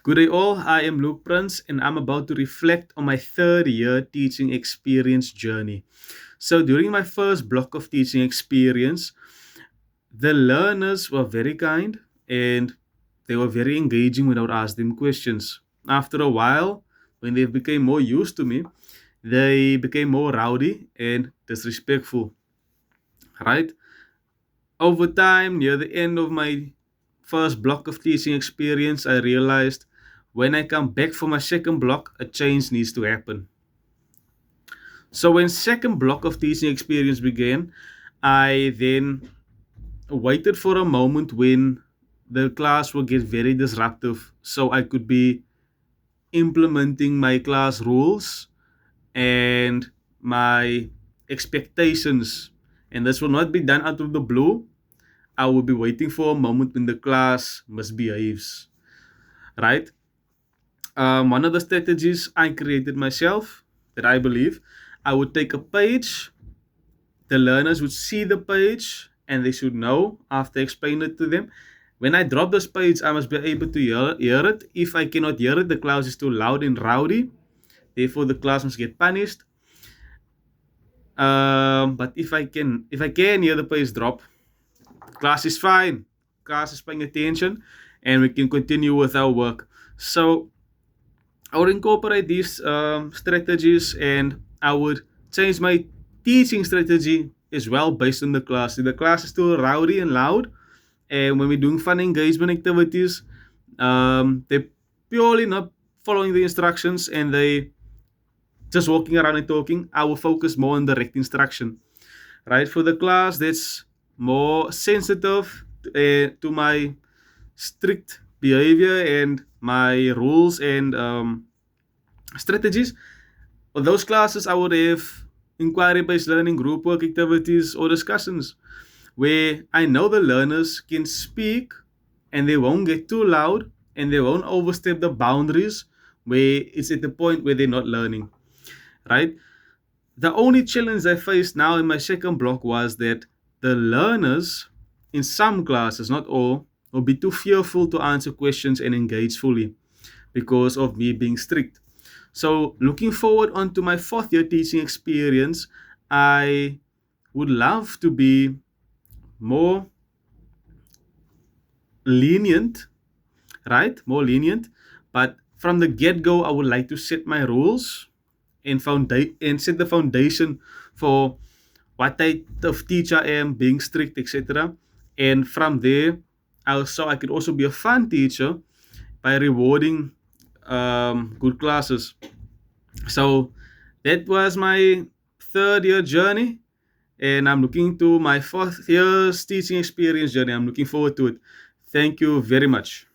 Good day, all. I am Luke Prince, and I'm about to reflect on my third year teaching experience journey. So, during my first block of teaching experience, the learners were very kind and they were very engaging when I would ask them questions. After a while, when they became more used to me, they became more rowdy and disrespectful, right? Over time, near the end of my first block of teaching experience, I realized when I come back for my second block, a change needs to happen. So when second block of teaching experience began, I then waited for a moment when the class will get very disruptive so I could be implementing my class rules and my expectations. And this will not be done out of the blue. I will be waiting for a moment when the class misbehaves, right? One of the strategies I created myself that I believe I would take a page, the learners would see the page, and they should know after explaining it to them. When I drop this page, I must be able to hear it. If I cannot hear it, the class is too loud and rowdy. Therefore, the class must get punished. But if I can hear the page drop, class is fine. Class is paying attention, and we can continue with our work. So I would incorporate these strategies, and I would change my teaching strategy as well based on the class. If the class is still rowdy and loud, and when we're doing fun engagement activities, they're purely not following the instructions and they just walking around and talking, I will focus more on direct instruction. Right, for the class that's more sensitive to my strict behavior and my rules and strategies. For those classes, I would have inquiry based learning, group work activities, or discussions where I know the learners can speak and they won't get too loud and they won't overstep the boundaries where it's at the point where they're not learning, right? The only challenge I faced now in my second block was that the learners in some classes, not all, will be too fearful to answer questions and engage fully because of me being strict. So, looking forward onto my fourth year teaching experience, I would love to be more lenient, right? More lenient. But from the get go, I would like to set my rules and set the foundation for what type of teacher I am, being strict, etc. And from there, I could also be a fun teacher by rewarding good classes. So that was my third year journey, and I'm looking to my fourth year's teaching experience journey. I'm looking forward to it. Thank you very much.